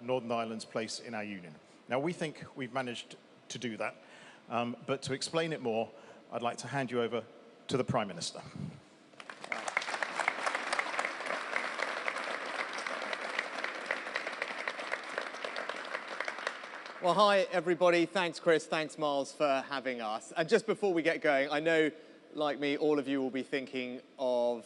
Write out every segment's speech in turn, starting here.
Northern Ireland's place in our union. Now, we think we've managed to do that, but to explain it more, I'd like to hand you over to the Prime Minister. Well, hi, everybody. Thanks, Chris. Thanks, Miles, for having us. And just before we get going, I know, like me, all of you will be thinking of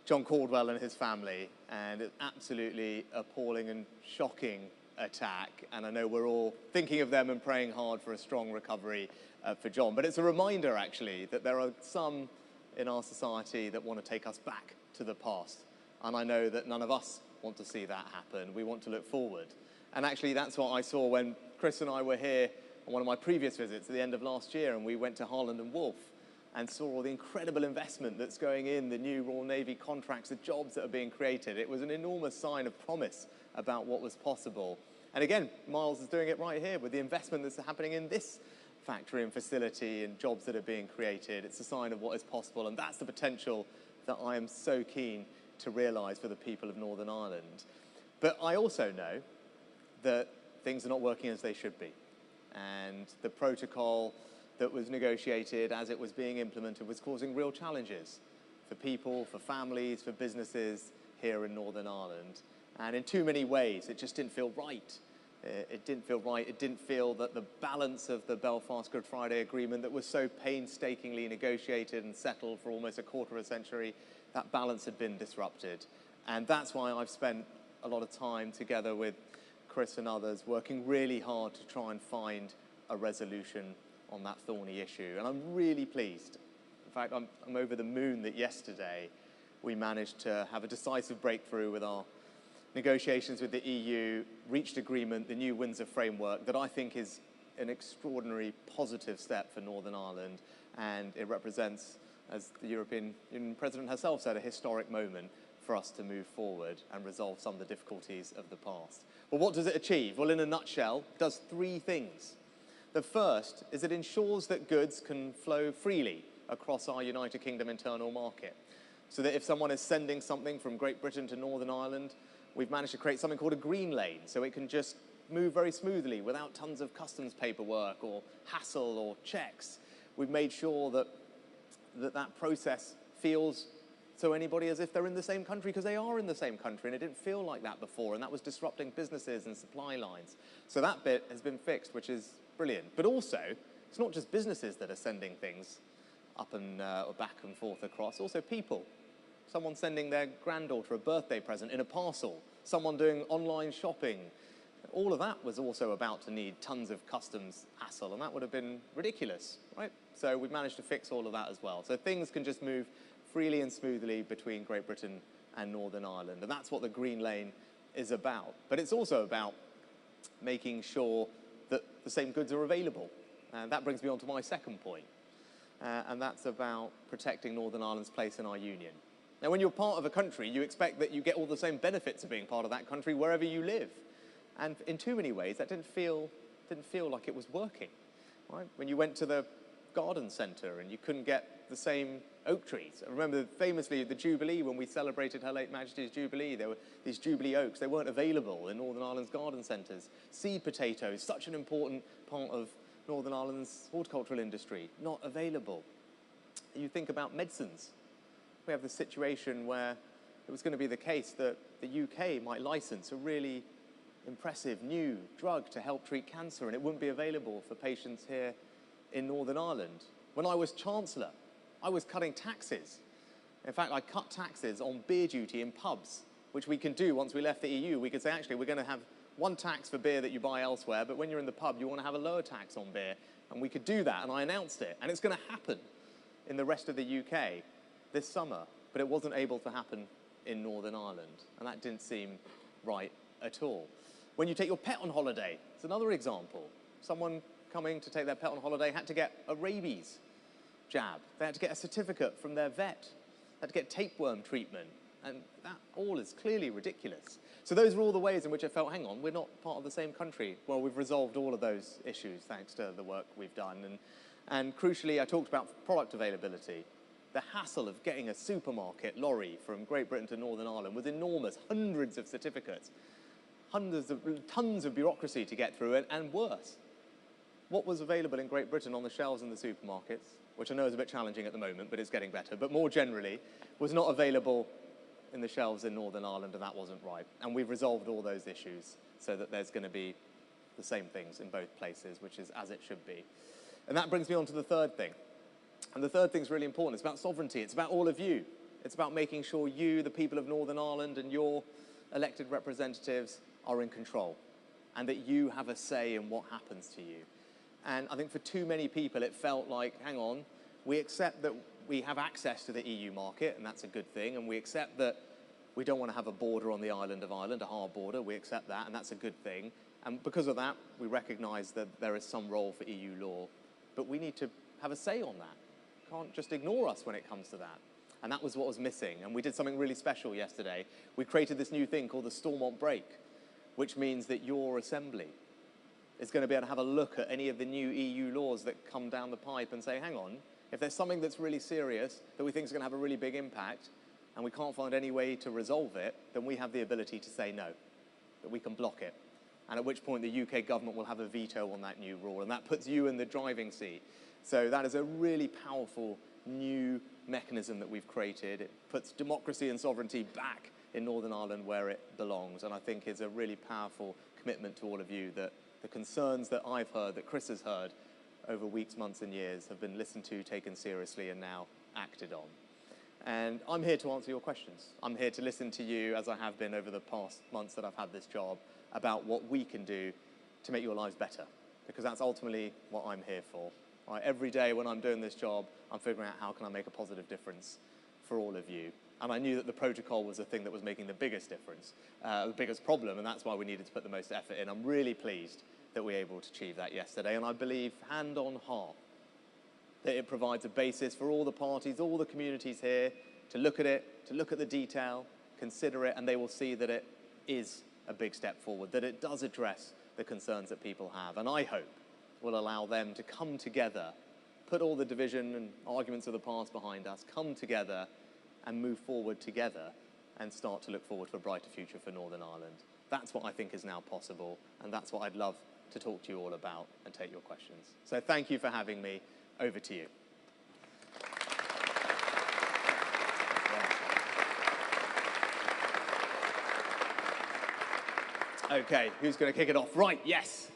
John Caldwell and his family, and an absolutely appalling and shocking attack. And I know we're all thinking of them and praying hard for a strong recovery for John. But it's a reminder, actually, that there are some in our society that want to take us back to the past. And I know that none of us want to see that happen. We want to look forward. And actually, that's what I saw when Chris and I were here on one of my previous visits at the end of last year, and we went to Harland and Wolff and saw all the incredible investment that's going in, the new Royal Navy contracts, the jobs that are being created. It was an enormous sign of promise about what was possible. And again, Miles is doing it right here with the investment that's happening in this factory and facility and jobs that are being created. It's a sign of what is possible, and that's the potential that I am so keen to realise for the people of Northern Ireland. But I also know that things are not working as they should be. And the protocol that was negotiated as it was being implemented was causing real challenges for people, for families, for businesses here in Northern Ireland. And in too many ways, it just didn't feel right. It didn't feel right. It didn't feel that the balance of the Belfast Good Friday Agreement that was so painstakingly negotiated and settled for almost a quarter of a century, that balance had been disrupted. And that's why I've spent a lot of time together with Chris and others working really hard to try and find a resolution on that thorny issue. And I'm really pleased. In fact, I'm over the moon that yesterday we managed to have a decisive breakthrough with our negotiations with the EU, reached agreement, the new Windsor Framework, that I think is an extraordinary positive step for Northern Ireland. And it represents, as the European Union President herself said, a historic moment for us to move forward and resolve some of the difficulties of the past. Well, what does it achieve? Well, in a nutshell, it does three things. The first is it ensures that goods can flow freely across our United Kingdom internal market. So that if someone is sending something from Great Britain to Northern Ireland, we've managed to create something called a green lane, so it can just move very smoothly without tons of customs paperwork or hassle or checks. We've made sure that that process feels so anybody as if they're in the same country, because they are in the same country, and it didn't feel like that before, and that was disrupting businesses and supply lines. So that bit has been fixed, which is brilliant. But also, it's not just businesses that are sending things up and or back and forth across, also people. Someone sending their granddaughter a birthday present in a parcel, someone doing online shopping. All of that was also about to need tons of customs hassle, and that would have been ridiculous, right? So we've managed to fix all of that as well. So things can just move freely and smoothly between Great Britain and Northern Ireland. And that's what the Green Lane is about. But it's also about making sure that the same goods are available. And that brings me on to my second point. And that's about protecting Northern Ireland's place in our union. Now, when you're part of a country, you expect that you get all the same benefits of being part of that country wherever you live. And in too many ways, that didn't feel like it was working. Right? When you went to the garden centre and you couldn't get the same oak trees. I remember famously the Jubilee, when we celebrated Her Late Majesty's Jubilee, there were these Jubilee oaks. They weren't available in Northern Ireland's garden centres. Seed potatoes, such an important part of Northern Ireland's horticultural industry, not available. You think about medicines. We have this situation where it was going to be the case that the UK might license a really impressive new drug to help treat cancer, and it wouldn't be available for patients here in Northern Ireland. When I was Chancellor, I was cutting taxes. In fact, I cut taxes on beer duty in pubs, which we can do once we left the EU. We could say, actually, we're going to have one tax for beer that you buy elsewhere, but when you're in the pub, you want to have a lower tax on beer. And we could do that, and I announced it. And it's going to happen in the rest of the UK this summer, but it wasn't able to happen in Northern Ireland. And that didn't seem right at all. When you take your pet on holiday, it's another example. Someone coming to take their pet on holiday had to get a rabies jab. They had to get a certificate from their vet. They had to get tapeworm treatment. And that all is clearly ridiculous. So those are all the ways in which I felt, hang on, we're not part of the same country. Well, we've resolved all of those issues thanks to the work we've done. And crucially, I talked about product availability. The hassle of getting a supermarket lorry from Great Britain to Northern Ireland was enormous. Hundreds of certificates. tons of bureaucracy to get through, and worse. What was available in Great Britain on the shelves in the supermarkets, which I know is a bit challenging at the moment, but it's getting better, but more generally, was not available in the shelves in Northern Ireland, and that wasn't right. And we've resolved all those issues so that there's going to be the same things in both places, which is as it should be. And that brings me on to the third thing. And the third thing is really important. It's about sovereignty. It's about all of you. It's about making sure you, the people of Northern Ireland, and your elected representatives are in control, and that you have a say in what happens to you. And I think for too many people, it felt like, hang on, we accept that we have access to the EU market, and that's a good thing, and we accept that we don't want to have a border on the island of Ireland, a hard border. We accept that, and that's a good thing. And because of that, we recognise that there is some role for EU law, but we need to have a say on that. Can't just ignore us when it comes to that. And that was what was missing. And we did something really special yesterday. We created this new thing called the Stormont Break, which means that your assembly is going to be able to have a look at any of the new EU laws that come down the pipe and say, hang on, if there's something that's really serious that we think is going to have a really big impact and we can't find any way to resolve it, then we have the ability to say no, that we can block it. And at which point the UK government will have a veto on that new rule, and that puts you in the driving seat. So that is a really powerful new mechanism that we've created. It puts democracy and sovereignty back in Northern Ireland where it belongs, and I think is a really powerful commitment to all of you that the concerns that I've heard, that Chris has heard over weeks, months and years have been listened to, taken seriously and now acted on. And I'm here to answer your questions. I'm here to listen to you, as I have been over the past months that I've had this job, about what we can do to make your lives better, because that's ultimately what I'm here for. Right, every day when I'm doing this job, I'm figuring out how can I make a positive difference for all of you. And I knew that the protocol was the thing that was making the biggest difference, the biggest problem, and that's why we needed to put the most effort in. I'm really pleased that we were able to achieve that yesterday, and I believe, hand on heart, that it provides a basis for all the parties, all the communities here, to look at it, to look at the detail, consider it, and they will see that it is a big step forward, that it does address the concerns that people have. And I hope will allow them to come together, put all the division and arguments of the past behind us, come together and move forward together and start to look forward to a brighter future for Northern Ireland. That's what I think is now possible, and that's what I'd love to talk to you all about and take your questions. So thank you for having me. Over to you. Okay, who's going to kick it off? Right, yes.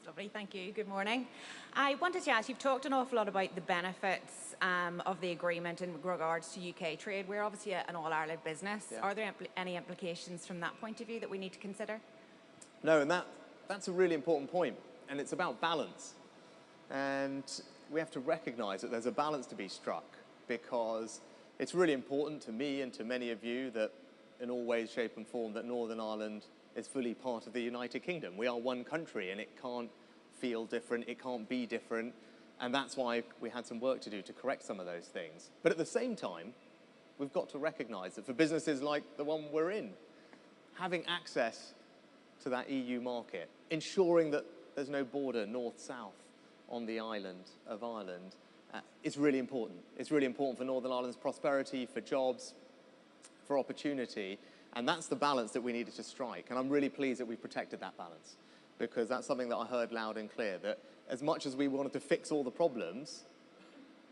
Lovely, thank you. Good morning. I wanted to ask, you've talked an awful lot about the benefits of the agreement in regards to UK trade. We're obviously an all-Ireland business. Yeah. Are there any implications from that point of view that we need to consider? No, and that's a really important point, and it's about balance. And we have to recognise that there's a balance to be struck, because it's really important to me and to many of you that in all ways, shape and form, that Northern Ireland is fully part of the United Kingdom. We are one country, and it can't feel different, it can't be different, and that's why we had some work to do to correct some of those things. But at the same time, we've got to recognise that for businesses like the one we're in, having access to that EU market, ensuring that there's no border north-south on the island of Ireland, is really important. It's really important for Northern Ireland's prosperity, for jobs, for opportunity, and that's the balance that we needed to strike. And I'm really pleased that we protected that balance, because that's something that I heard loud and clear, that as much as we wanted to fix all the problems,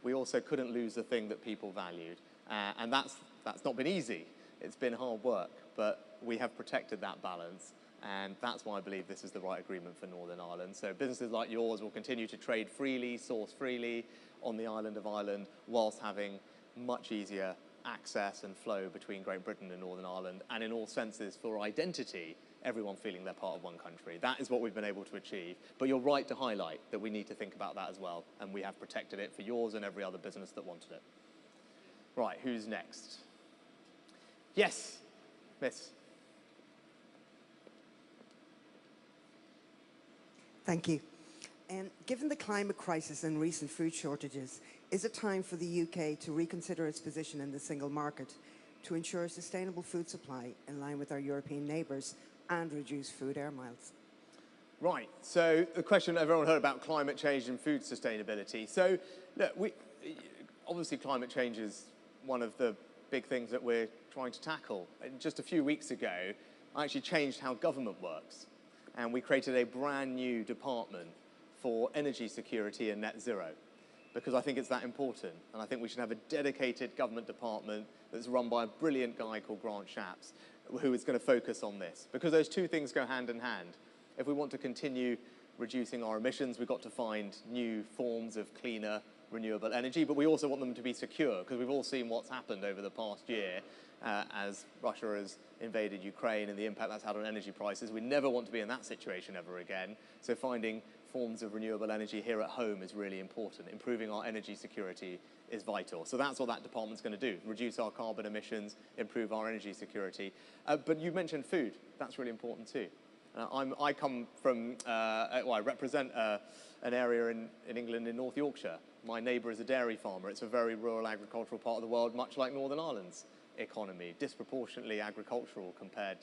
we also couldn't lose the thing that people valued. And that's not been easy. It's been hard work, but we have protected that balance. And that's why I believe this is the right agreement for Northern Ireland. So businesses like yours will continue to trade freely, source freely on the island of Ireland, whilst having much easier access and flow between Great Britain and Northern Ireland, and in all senses for identity, everyone feeling they're part of one country. That is what we've been able to achieve. But you're right to highlight that we need to think about that as well, and we have protected it for yours and every other business that wanted it. Right, who's next? Yes, Miss. Thank you. Given the climate crisis and recent food shortages, is it time for the UK to reconsider its position in the single market to ensure a sustainable food supply in line with our European neighbours and reduce food air miles? Right, so the question everyone heard about climate change and food sustainability. So, look, obviously climate change is one of the big things that we're trying to tackle. Just a few weeks ago, I actually changed how government works. And we created a brand new department for energy security and net zero, because I think it's that important. And I think we should have a dedicated government department that's run by a brilliant guy called Grant Shapps, who is going to focus on this. Because those two things go hand in hand. If we want to continue reducing our emissions, we've got to find new forms of cleaner, renewable energy, but we also want them to be secure, because we've all seen what's happened over the past year as Russia has invaded Ukraine and the impact that's had on energy prices. We never want to be in that situation ever again. So finding forms of renewable energy here at home is really important. Improving our energy security is vital. So that's what that department's going to do, reduce our carbon emissions, improve our energy security. But you mentioned food. That's really important too. I come from, well, I represent an area in England in North Yorkshire. My neighbour is a dairy farmer. It's a very rural agricultural part of the world, much like Northern Ireland's economy, disproportionately agricultural compared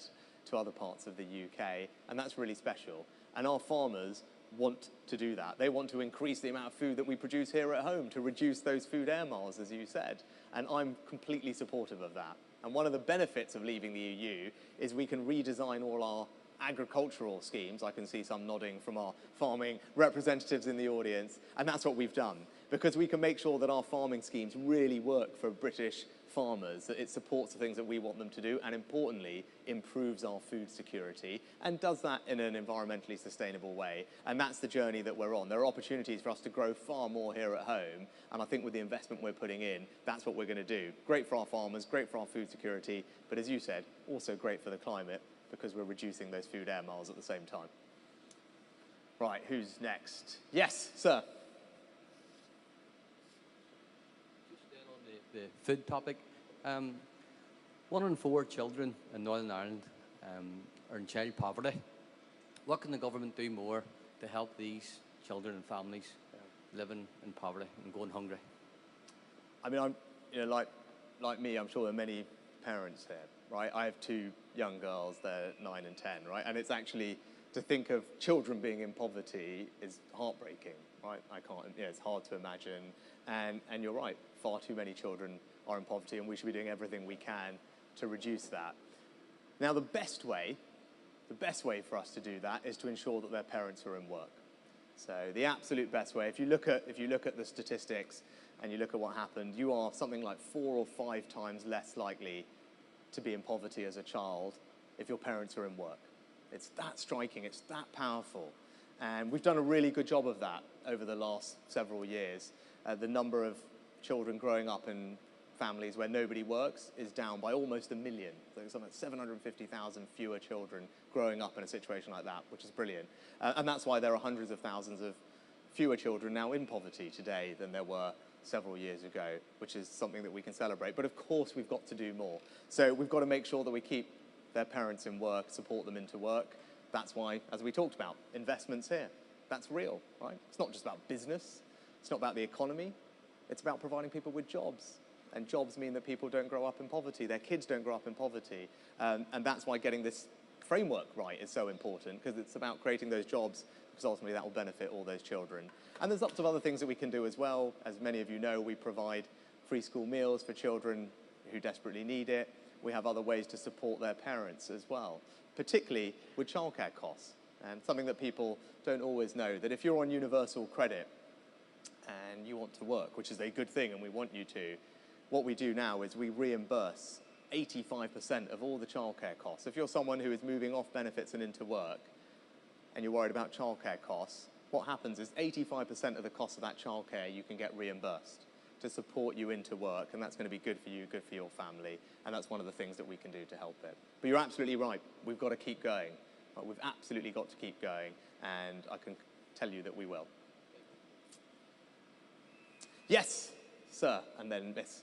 to other parts of the UK, and that's really special. And our farmers want to do that. They want to increase the amount of food that we produce here at home to reduce those food air miles, as you said, and I'm completely supportive of that. And one of the benefits of leaving the EU is we can redesign all our agricultural schemes. I can see some nodding from our farming representatives in the audience, and that's what we've done, because we can make sure that our farming schemes really work for British farmers, that it supports the things that we want them to do, and importantly, improves our food security, and does that in an environmentally sustainable way. And that's the journey that we're on. There are opportunities for us to grow far more here at home, and I think with the investment we're putting in, that's what we're going to do. Great for our farmers, great for our food security, but as you said, also great for the climate, because we're reducing those food air miles at the same time. Right, who's next? Yes, sir. The food topic. 1 in 4 children in Northern Ireland are in child poverty. What can the government do more to help these children and families living in poverty and going hungry? I mean, like me, I'm sure there are many parents here, right? I have 2 young girls, they're 9 and 10, right? And it's actually, to think of children being in poverty is heartbreaking, right? I can't, it's hard to imagine. And you're right, far too many children are in poverty, and we should be doing everything we can to reduce that. Now, the best way for us to do that is to ensure that their parents are in work. So the absolute best way, if you look at the statistics and you look at what happened, you are something like 4 or 5 times less likely to be in poverty as a child if your parents are in work. It's that striking, it's that powerful. And we've done a really good job of that over the last several years. The number of children growing up in families where nobody works is down by almost 1 million. So something like 750,000 fewer children growing up in a situation like that, which is brilliant. And that's why there are hundreds of thousands of fewer children now in poverty today than there were several years ago, which is something that we can celebrate. But of course, we've got to do more. So we've got to make sure that we keep their parents in work, support them into work. That's why, as we talked about, investments here. That's real, right? It's not just about business. It's not about the economy. It's about providing people with jobs. And jobs mean that people don't grow up in poverty. Their kids don't grow up in poverty. And that's why getting this framework right is so important, because it's about creating those jobs, because ultimately that will benefit all those children. And there's lots of other things that we can do as well. As many of you know, we provide free school meals for children who desperately need it. We have other ways to support their parents as well, particularly with childcare costs. And something that people don't always know, that if you're on universal credit and you want to work, which is a good thing and we want you to, what we do now is we reimburse 85% of all the childcare costs. If you're someone who is moving off benefits and into work and you're worried about childcare costs, what happens is 85% of the cost of that childcare you can get reimbursed to support you into work, and that's going to be good for you, good for your family, and that's one of the things that we can do to help it. But you're absolutely right, we've got to keep going. We've absolutely got to keep going, and I can tell you that we will. Yes, sir, and then Miss.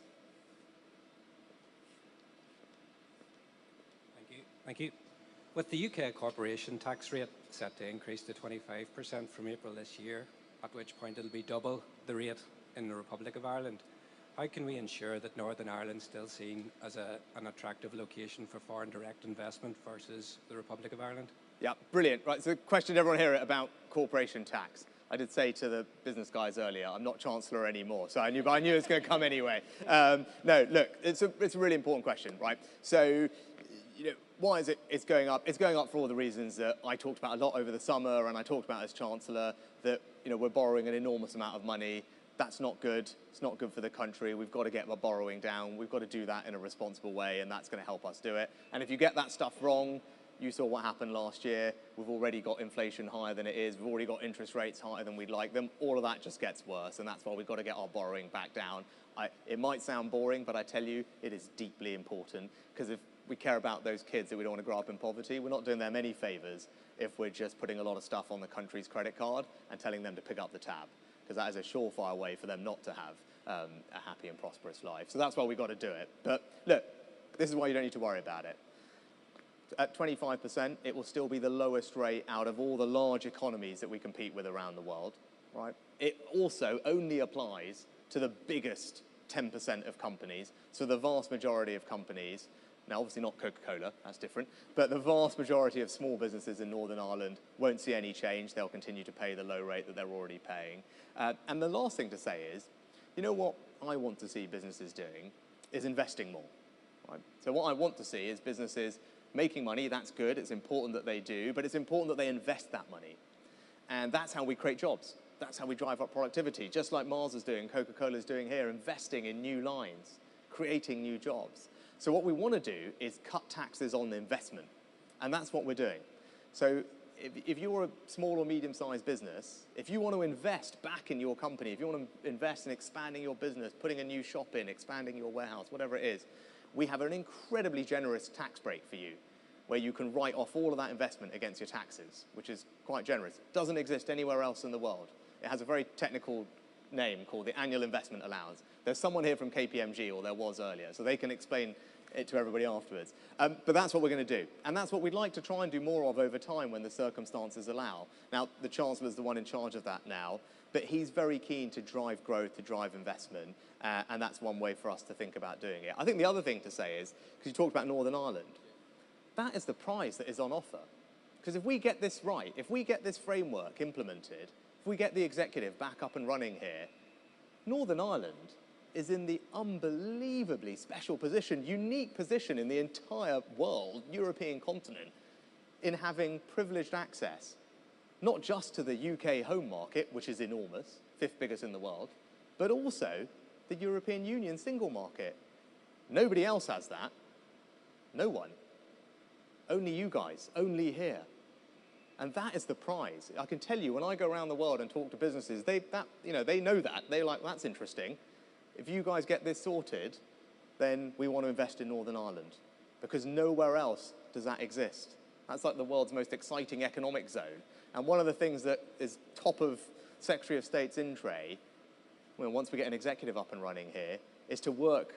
Thank you. With the UK corporation tax rate set to increase to 25% from April this year, at which point it'll be double the rate in the Republic of Ireland, how can we ensure that Northern Ireland is still seen as an attractive location for foreign direct investment versus the Republic of Ireland? Yeah, brilliant. Right, so question everyone here about corporation tax. I did say to the business guys earlier, I'm not Chancellor anymore, so I knew it was going to come anyway. No, look, it's a really important question, right? So, why is it's going up? It's going up for all the reasons that I talked about a lot over the summer, and I talked about as Chancellor, that we're borrowing an enormous amount of money. That's not good. It's not good for the country. We've got to get our borrowing down. We've got to do that in a responsible way, and that's going to help us do it. And if you get that stuff wrong, you saw what happened last year. We've already got inflation higher than it is. We've already got interest rates higher than we'd like them. All of that just gets worse, and that's why we've got to get our borrowing back down. It might sound boring, but I tell you, it is deeply important, because if we care about those kids that we don't want to grow up in poverty, we're not doing them any favours if we're just putting a lot of stuff on the country's credit card and telling them to pick up the tab, because that is a surefire way for them not to have a happy and prosperous life. So that's why we've got to do it. But look, this is why you don't need to worry about it. At 25%, it will still be the lowest rate out of all the large economies that we compete with around the world, right? It also only applies to the biggest 10% of companies. So the vast majority of companies, now obviously not Coca-Cola, that's different, but the vast majority of small businesses in Northern Ireland won't see any change. They'll continue to pay the low rate that they're already paying. And the last thing to say is, what I want to see businesses doing is investing more, right? So what I want to see is businesses making money. That's good. It's important that they do, but it's important that they invest that money. And that's how we create jobs. That's how we drive up productivity, just like Mars is doing, Coca-Cola is doing here, investing in new lines, creating new jobs. So what we want to do is cut taxes on investment, and that's what we're doing. So if you're a small or medium-sized business, if you want to invest back in your company, if you want to invest in expanding your business, putting a new shop in, expanding your warehouse, whatever it is, we have an incredibly generous tax break for you, where you can write off all of that investment against your taxes, which is quite generous. It doesn't exist anywhere else in the world. It has a very technical name called the Annual Investment Allowance. There's someone here from KPMG, or there was earlier, so they can explain it to everybody afterwards. But that's what we're going to do. And that's what we'd like to try and do more of over time when the circumstances allow. Now, the Chancellor's the one in charge of that now, but he's very keen to drive growth, to drive investment, and that's one way for us to think about doing it. I think the other thing to say is, because you talked about Northern Ireland, that is the prize that is on offer. Because if we get this right, if we get this framework implemented, if we get the executive back up and running here, Northern Ireland is in the unbelievably special position, unique position in the entire world, European continent, in having privileged access, not just to the UK home market, which is enormous, 5th biggest in the world, but also the European Union single market. Nobody else has that. No one. Only you guys, only here. And that is the prize. I can tell you, when I go around the world and talk to businesses, they know that. They're like, that's interesting. If you guys get this sorted, then we want to invest in Northern Ireland, because nowhere else does that exist. That's like the world's most exciting economic zone. And one of the things that is top of Secretary of State's in tray, once we get an executive up and running here, is to work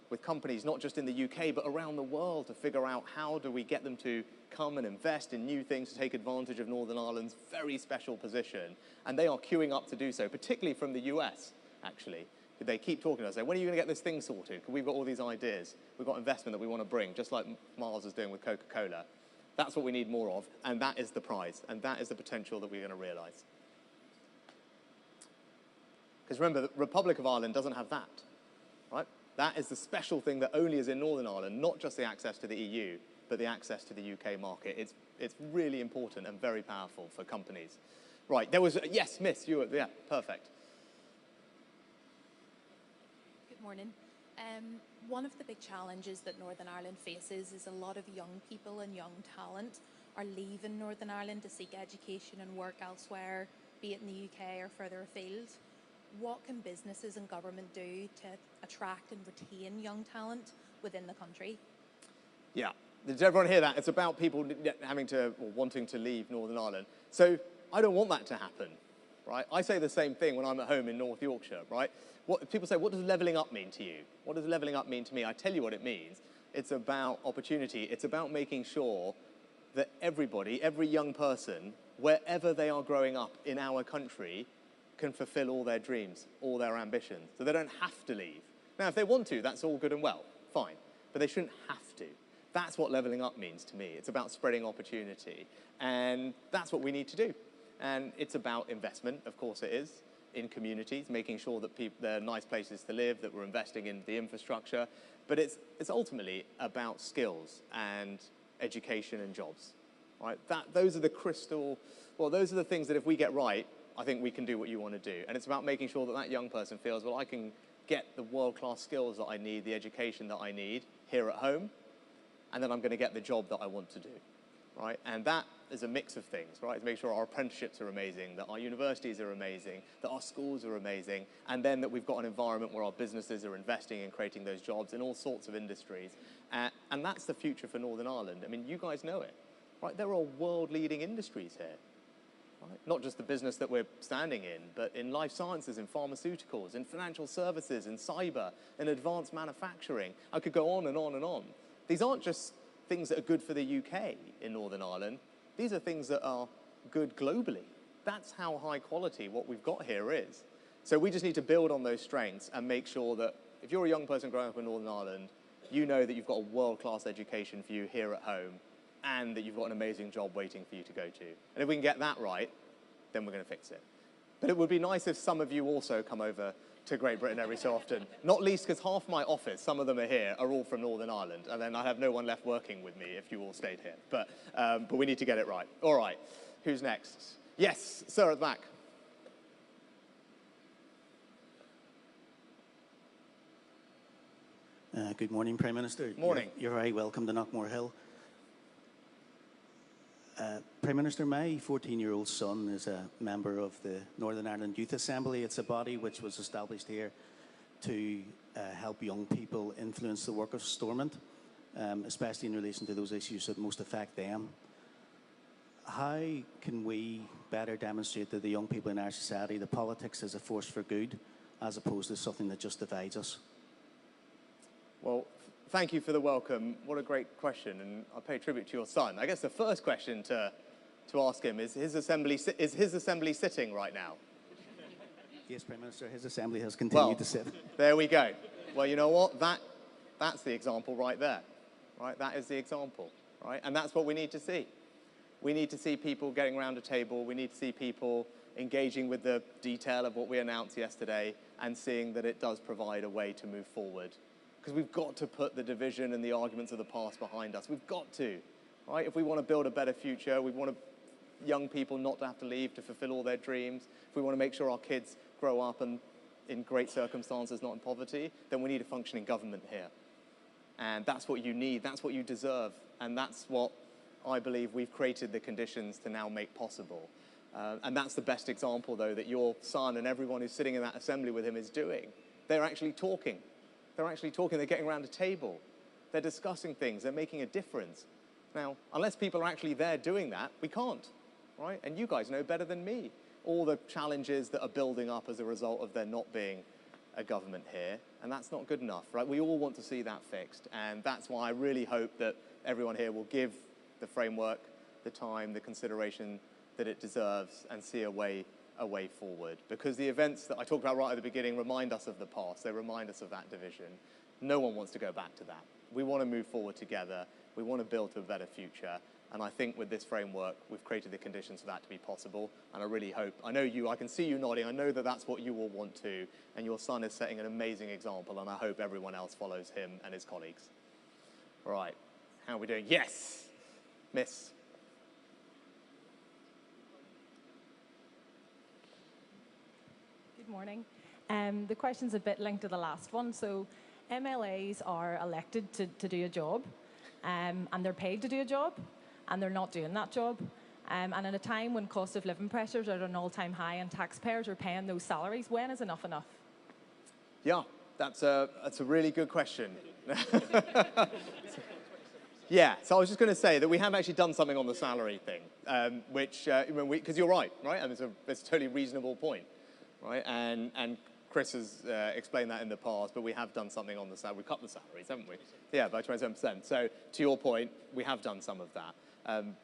with companies, not just in the UK, but around the world, to figure out how do we get them to come and invest in new things to take advantage of Northern Ireland's very special position. And they are queuing up to do so, particularly from the US, actually. They keep talking to us, saying, when are you going to get this thing sorted? Because we've got all these ideas. We've got investment that we want to bring, just like Mars is doing with Coca-Cola. That's what we need more of, and that is the prize, and that is the potential that we're going to realise. Because remember, the Republic of Ireland doesn't have that, right? That is the special thing that only is in Northern Ireland, not just the access to the EU, but the access to the UK market. It's really important and very powerful for companies. Right, there was, yes, Miss, you were, yeah, perfect. Good morning. One of the big challenges that Northern Ireland faces is a lot of young people and young talent are leaving Northern Ireland to seek education and work elsewhere, be it in the UK or further afield. What can businesses and government do to attract and retain young talent within the country? Yeah, did everyone hear that? It's about people having to, or wanting to leave Northern Ireland. So I don't want that to happen, right? I say the same thing when I'm at home in North Yorkshire, right? People say, what does levelling up mean to you? What does levelling up mean to me? I tell you what it means. It's about opportunity. It's about making sure that everybody, every young person, wherever they are growing up in our country, can fulfill all their dreams, all their ambitions. So they don't have to leave. Now, if they want to, that's all good and well, fine. But they shouldn't have to. That's what levelling up means to me. It's about spreading opportunity. And that's what we need to do. And it's about investment, of course it is, in communities, making sure that there are nice places to live, that we're investing in the infrastructure. But it's ultimately about skills and education and jobs, right? Those are the those are the things that if we get right, I think we can do what you want to do. And it's about making sure that that young person feels, well, I can get the world-class skills that I need, the education that I need here at home, and then I'm going to get the job that I want to do, right? And that is a mix of things, right? To make sure our apprenticeships are amazing, that our universities are amazing, that our schools are amazing, and then that we've got an environment where our businesses are investing in creating those jobs in all sorts of industries. And that's the future for Northern Ireland. I mean, you guys know it, right? There are world-leading industries here. Right? Not just the business that we're standing in, but in life sciences, in pharmaceuticals, in financial services, in cyber, in advanced manufacturing. I could go on and on and on. These aren't just things that are good for the UK in Northern Ireland. These are things that are good globally. That's how high quality what we've got here is. So we just need to build on those strengths and make sure that if you're a young person growing up in Northern Ireland, you know that you've got a world-class education for you here at home, and that you've got an amazing job waiting for you to go to. And if we can get that right, then we're going to fix it. But it would be nice if some of you also come over to Great Britain every so often, not least because half my office, some of them are here, are all from Northern Ireland, and then I'd have no one left working with me if you all stayed here. But we need to get it right. All right, who's next? Yes, sir at the back. Good morning, Prime Minister. Morning. You're very welcome to Knockmore Hill. Prime Minister, my 14-year-old son is a member of the Northern Ireland Youth Assembly. It's a body which was established here to help young people influence the work of Stormont, especially in relation to those issues that most affect them. How can we better demonstrate to the young people in our society that politics is a force for good as opposed to something that just divides us? Well, thank you for the welcome. What a great question, and I pay tribute to your son. I guess the first question to ask him is his assembly sitting right now? Yes, Prime Minister, his assembly has continued to sit. There we go. Well, you know what? That's the example right there, right? That is the example, right? And that's what we need to see. We need to see people getting around a table. We need to see people engaging with the detail of what we announced yesterday and seeing that it does provide a way to move forward. Because we've got to put the division and the arguments of the past behind us. We've got to, right? If we want to build a better future, we want young people not to have to leave to fulfill all their dreams, if we want to make sure our kids grow up and in great circumstances, not in poverty, then we need a functioning government here. And that's what you need, that's what you deserve, and that's what I believe we've created the conditions to now make possible. And that's the best example, though, that your son and everyone who's sitting in that assembly with him is doing. They're actually talking. They're actually talking, they're getting around a table. They're discussing things, they're making a difference. Now, unless people are actually there doing that, we can't, right? And you guys know better than me all the challenges that are building up as a result of there not being a government here, and that's not good enough, right? We all want to see that fixed, and that's why I really hope that everyone here will give the framework the time, the consideration that it deserves, and see a way forward. Because the events that I talked about right at the beginning remind us of the past. They remind us of that division. No one wants to go back to that. We want to move forward together. We want to build to a better future. And I think with this framework, we've created the conditions for that to be possible. And I really hope, I know you, I can see you nodding. I know that that's what you all want to. And your son is setting an amazing example. And I hope everyone else follows him and his colleagues. All right, how are we doing? Yes, Miss. Good morning. The question's a bit linked to the last one. So MLAs are elected to do a job, and they're paid to do a job, and they're not doing that job. And in a time when cost of living pressures are at an all-time high and taxpayers are paying those salaries, when is enough enough? Yeah, that's a really good question. Yeah, so I was just going to say that we have actually done something on the salary thing, which, because you're right? I mean, it's a totally reasonable point. Right, and Chris has explained that in the past, but we have done something on the salary. We've cut the salaries, haven't we? Yeah, by 27%. So to your point, we have done some of that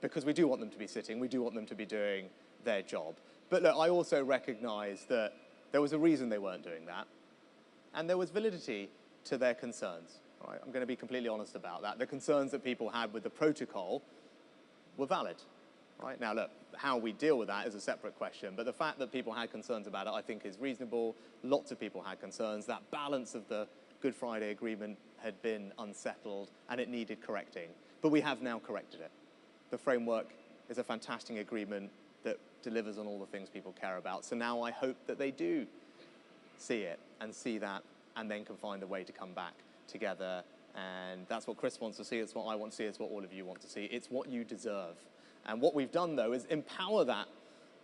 because we do want them to be sitting. We do want them to be doing their job. But look, I also recognise that there was a reason they weren't doing that, and there was validity to their concerns. Right? I'm going to be completely honest about that. The concerns that people had with the protocol were valid. Right? Now, look, how we deal with that is a separate question, but the fact that people had concerns about it, I think, is reasonable. Lots of people had concerns. That balance of the Good Friday Agreement had been unsettled, and it needed correcting. But we have now corrected it. The framework is a fantastic agreement that delivers on all the things people care about. So now I hope that they do see it and see that and then can find a way to come back together. And that's what Chris wants to see. It's what I want to see. It's what all of you want to see. It's what you deserve. And what we've done, though, is empower that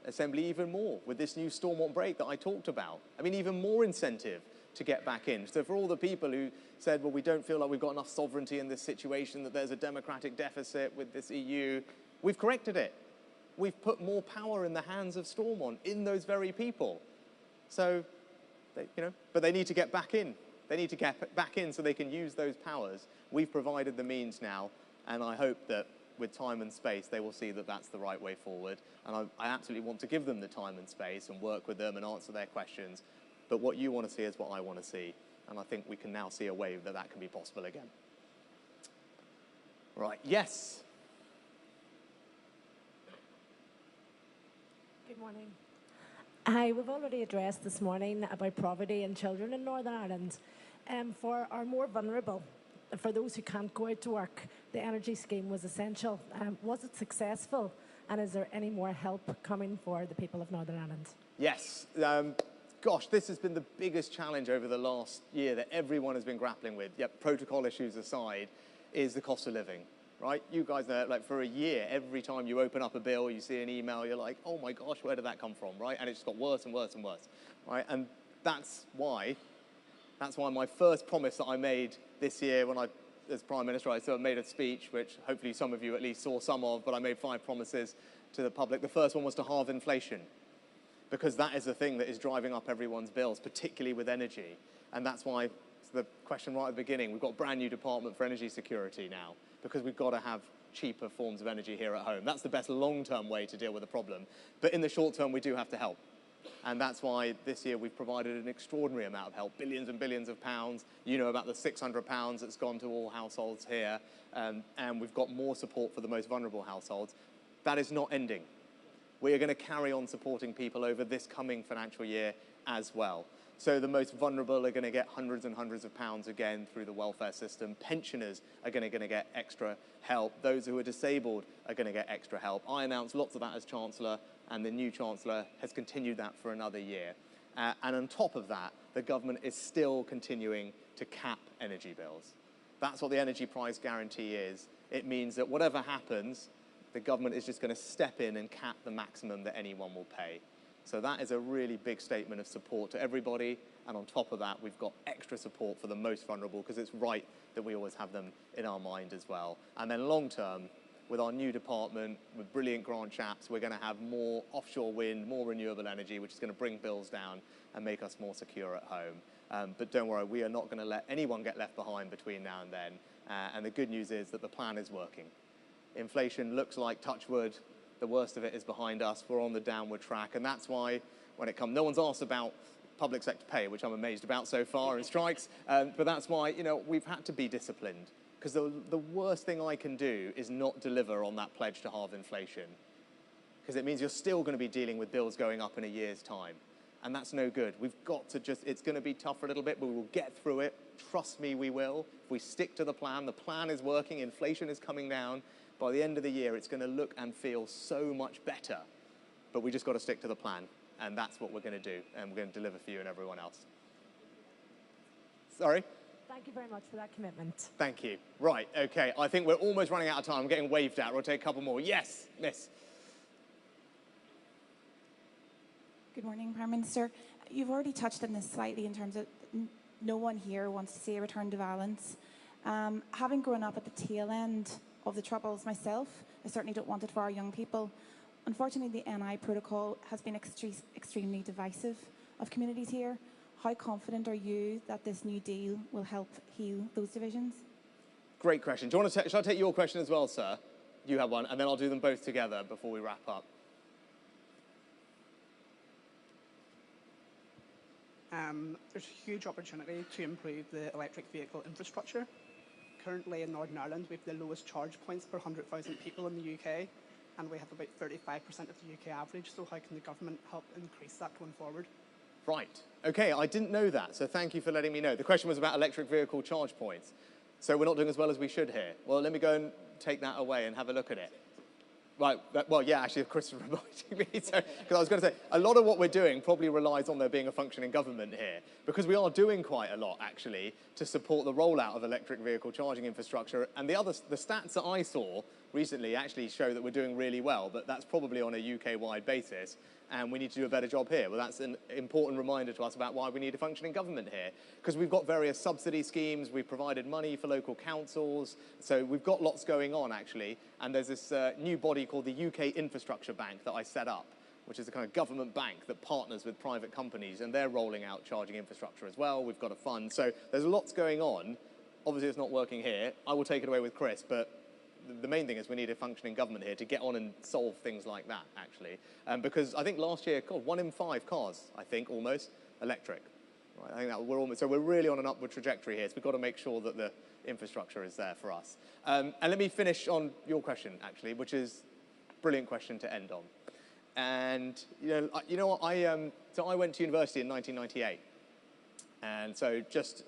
assembly even more with this new stormwater break that I talked about. I mean, even more incentive to get back in. So for all the people who said, well, we don't feel like we've got enough sovereignty in this situation, that there's a democratic deficit with this EU, we've corrected it. We've put more power in the hands of Stormont, in those very people. So, but they need to get back in. They need to get back in so they can use those powers. We've provided the means now, and I hope that with time and space, they will see that that's the right way forward. And I absolutely want to give them the time and space and work with them and answer their questions. But what you want to see is what I want to see. And I think we can now see a way that that can be possible again. Right, yes. Good morning. Hi, we've already addressed this morning about poverty and children in Northern Ireland. For our more vulnerable, for those who can't go out to work, the energy scheme was essential. Was it successful? And is there any more help coming for the people of Northern Ireland? Yes. Gosh, this has been the biggest challenge over the last year that everyone has been grappling with, protocol issues aside, is the cost of living, right? You guys know, like for a year, every time you open up a bill, you see an email, you're like, oh my gosh, where did that come from, right? And it's just got worse and worse and worse, right? And that's why my first promise that I made this year when I, as Prime Minister, I sort of made a speech, which hopefully some of you at least saw some of, but I made 5 promises to the public. The first one was to halve inflation, because that is the thing that is driving up everyone's bills, particularly with energy. And that's why, the question right at the beginning, we've got a brand new department for energy security now, because we've got to have cheaper forms of energy here at home. That's the best long-term way to deal with the problem. But in the short term, we do have to help. And that's why this year we've provided an extraordinary amount of help, billions and billions of pounds. You know about the £600 that's gone to all households here. And we've got more support for the most vulnerable households. That is not ending. We are going to carry on supporting people over this coming financial year as well. So the most vulnerable are going to get hundreds and hundreds of pounds again through the welfare system. Pensioners are going to get extra help. Those who are disabled are going to get extra help. I announced lots of that as Chancellor, and the new Chancellor has continued that for another year. And on top of that, the government is still continuing to cap energy bills. That's what the energy price guarantee is. It means that whatever happens, the government is just going to step in and cap the maximum that anyone will pay. So that is a really big statement of support to everybody. And on top of that, we've got extra support for the most vulnerable, because it's right that we always have them in our mind as well. And then long term, with our new department, with brilliant grant chaps, we're going to have more offshore wind, more renewable energy, which is going to bring bills down and make us more secure at home. But don't worry, we are not going to let anyone get left behind between now and then. And the good news is that the plan is working. Inflation looks like, touch wood, the worst of it is behind us. We're on the downward track. And that's why when it comes, no one's asked about public sector pay, which I'm amazed about so far, and strikes. But that's why, we've had to be disciplined. Because the worst thing I can do is not deliver on that pledge to halve inflation. Because it means you're still going to be dealing with bills going up in a year's time. And that's no good. We've got to it's going to be tough for a little bit, but we will get through it. Trust me, we will. If we stick to the plan is working, inflation is coming down. By the end of the year, it's going to look and feel so much better. But we just got to stick to the plan. And that's what we're going to do. And we're going to deliver for you and everyone else. Sorry? Thank you very much for that commitment. Thank you. Right, okay. I think we're almost running out of time. I'm getting waved at. We'll take a couple more. Yes, miss. Good morning, Prime Minister. You've already touched on this slightly in terms of no one here wants to see a return to violence. Having grown up at the tail end of the Troubles myself, I certainly don't want it for our young people. Unfortunately, the NI protocol has been extremely divisive of communities here. How confident are you that this new deal will help heal those divisions? Great question. Do you want to shall I take your question as well, sir? You have one, and then I'll do them both together before we wrap up. There's a huge opportunity to improve the electric vehicle infrastructure. Currently in Northern Ireland, we have the lowest charge points per 100,000 people in the UK, and we have about 35% of the UK average, so how can the government help increase that going forward? Right. Okay, I didn't know that, so thank you for letting me know. The question was about electric vehicle charge points. So we're not doing as well as we should here. Well, let me go and take that away and have a look at it. Right, well, yeah, actually, Chris was reminding me, because I was going to say, a lot of what we're doing probably relies on there being a functioning government here, because we are doing quite a lot, actually, to support the rollout of electric vehicle charging infrastructure. And the stats that I saw recently actually show that we're doing really well, but that's probably on a UK-wide basis, and we need to do a better job here. Well, that's an important reminder to us about why we need a functioning government here, because we've got various subsidy schemes, we've provided money for local councils, so we've got lots going on, actually, and there's this new body called the UK Infrastructure Bank that I set up, which is a kind of government bank that partners with private companies, and they're rolling out charging infrastructure as well. We've got a fund, so there's lots going on. Obviously, it's not working here. I will take it away with Chris, but the main thing is we need a functioning government here to get on and solve things like that, actually. Because I think last year, God, 1 in 5 cars, I think, almost, electric. Right, I think that so we're really on an upward trajectory here, so we've got to make sure that the infrastructure is there for us. And let me finish on your question, actually, which is a brilliant question to end on. And, you know what, so I went to university in 1998. And so just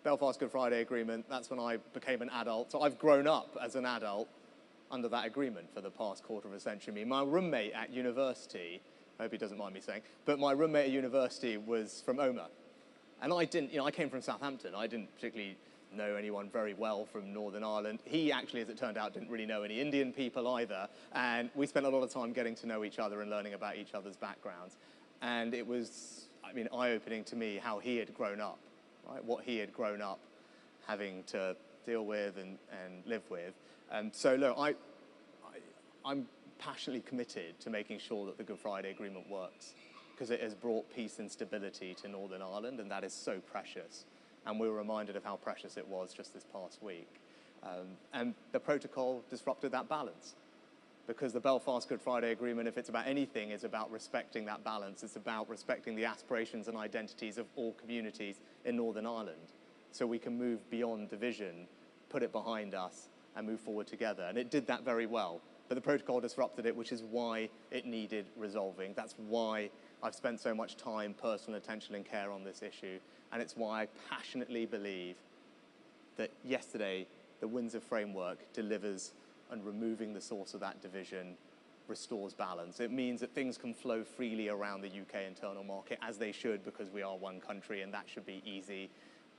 Belfast Good Friday Agreement, that's when I became an adult. So I've grown up as an adult under that agreement for the past quarter of a century. My roommate at university, I hope he doesn't mind me saying, but my roommate at university was from Omagh. And I didn't, I came from Southampton. I didn't particularly know anyone very well from Northern Ireland. He actually, as it turned out, didn't really know any Indian people either. And we spent a lot of time getting to know each other and learning about each other's backgrounds. And it was, eye-opening to me how he had grown up. Right, what he had grown up having to deal with and live with. So look, I'm passionately committed to making sure that the Good Friday Agreement works, because it has brought peace and stability to Northern Ireland, and that is so precious. And we were reminded of how precious it was just this past week. And the protocol disrupted that balance, because the Belfast Good Friday Agreement, if it's about anything, is about respecting that balance. It's about respecting the aspirations and identities of all communities in Northern Ireland, so we can move beyond division, put it behind us, and move forward together. And it did that very well. But the protocol disrupted it, which is why it needed resolving. That's why I've spent so much time, personal attention and care on this issue. And it's why I passionately believe that yesterday, the Windsor Framework delivers, and removing the source of that division restores balance. It means that things can flow freely around the UK internal market, as they should, because we are one country, and that should be easy.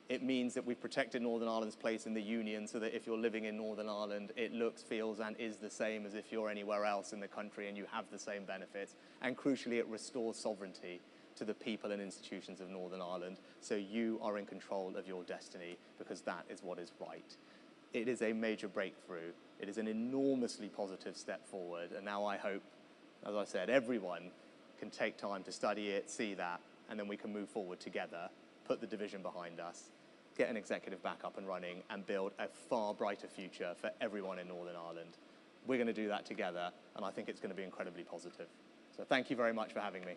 It means that we've protected Northern Ireland's place in the Union, so that if you're living in Northern Ireland, it looks, feels, and is the same as if you're anywhere else in the country, and you have the same benefits. And crucially, it restores sovereignty to the people and institutions of Northern Ireland, so you are in control of your destiny, because that is what is right. It is a major breakthrough. It is an enormously positive step forward, and now I hope, as I said, everyone can take time to study it, see that, and then we can move forward together, put the division behind us, get an executive back up and running, and build a far brighter future for everyone in Northern Ireland. We're going to do that together, and I think it's going to be incredibly positive. So thank you very much for having me.